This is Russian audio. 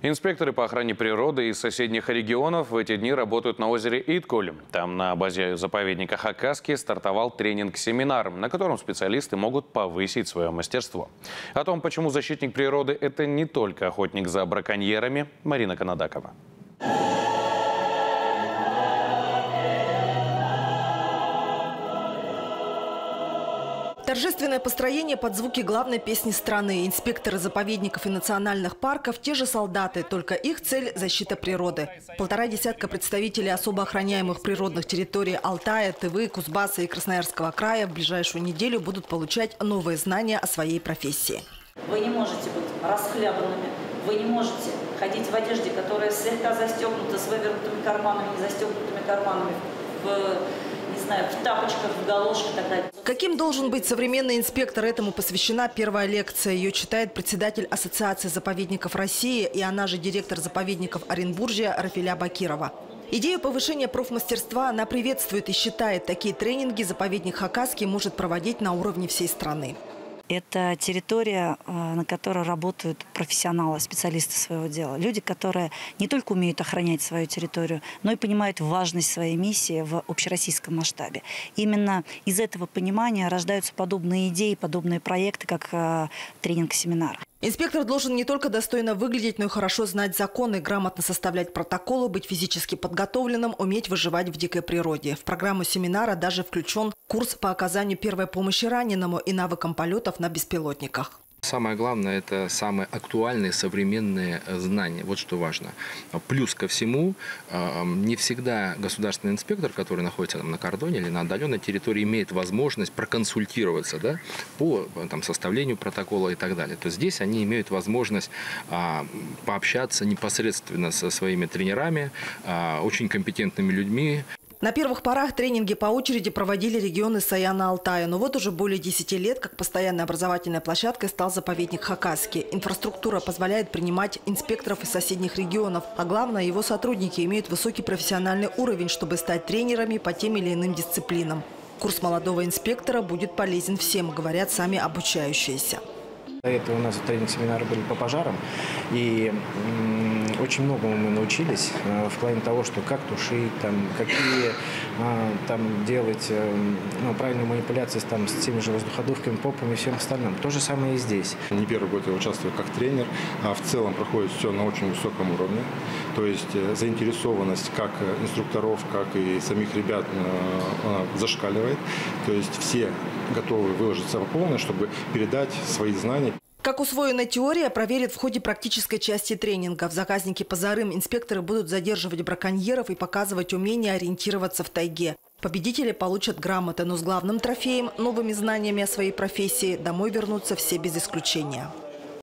Инспекторы по охране природы из соседних регионов в эти дни работают на озере Иткуль. Там на базе заповедника Хакасский стартовал тренинг-семинар, на котором специалисты могут повысить свое мастерство. О том, почему защитник природы – это не только охотник за браконьерами, Марина Канадакова. Торжественное построение под звуки главной песни страны. Инспекторы заповедников и национальных парков – те же солдаты, только их цель – защита природы. 1,5 десятка представителей особо охраняемых природных территорий Алтая, Тывы, Кузбасса и Красноярского края в ближайшую неделю будут получать новые знания о своей профессии. Вы не можете быть расхлябанными, вы не можете ходить в одежде, которая слегка застегнута, с вывернутыми карманами, не застегнутыми карманами, в тапочках, в галошах и так далее. Каким должен быть современный инспектор? Этому посвящена первая лекция. Ее читает председатель Ассоциации заповедников России и она же директор заповедников Оренбуржья Рафиля Бакирова. Идею повышения профмастерства она приветствует и считает, такие тренинги заповедник Хакасский может проводить на уровне всей страны. Это территория, на которой работают профессионалы, специалисты своего дела. Люди, которые не только умеют охранять свою территорию, но и понимают важность своей миссии в общероссийском масштабе. Именно из этого понимания рождаются подобные идеи, подобные проекты, как тренинг-семинар. Инспектор должен не только достойно выглядеть, но и хорошо знать законы, грамотно составлять протоколы, быть физически подготовленным, уметь выживать в дикой природе. В программу семинара даже включен курс по оказанию первой помощи раненому и навыкам полетов на беспилотниках. Самое главное – это самые актуальные современные знания. Вот что важно. Плюс ко всему, не всегда государственный инспектор, который находится там на кордоне или на отдаленной территории, имеет возможность проконсультироваться, да, по составлению протокола и так далее. То есть здесь они имеют возможность пообщаться непосредственно со своими тренерами, очень компетентными людьми. На первых порах тренинги по очереди проводили регионы Саяна-Алтая. Но вот уже более 10 лет, как постоянной образовательной площадкой стал заповедник Хакасский. Инфраструктура позволяет принимать инспекторов из соседних регионов. А главное, его сотрудники имеют высокий профессиональный уровень, чтобы стать тренерами по тем или иным дисциплинам. Курс молодого инспектора будет полезен всем, говорят сами обучающиеся. Это у нас тренинг-семинары были по пожарам, и очень многому мы научились в плане того, что как тушить, какие делать правильные манипуляции с теми же воздуходувками, попами и всем остальным. То же самое и здесь. Не первый год я участвую как тренер, а в целом проходит все на очень высоком уровне. То есть заинтересованность как инструкторов, как и самих ребят зашкаливает. То есть все готовы выложиться по полной, чтобы передать свои знания. Как усвоена теория, проверят в ходе практической части тренинга. В заказнике по зарым инспекторы будут задерживать браконьеров и показывать умение ориентироваться в тайге. Победители получат грамоты, но с главным трофеем, новыми знаниями о своей профессии, домой вернутся все без исключения.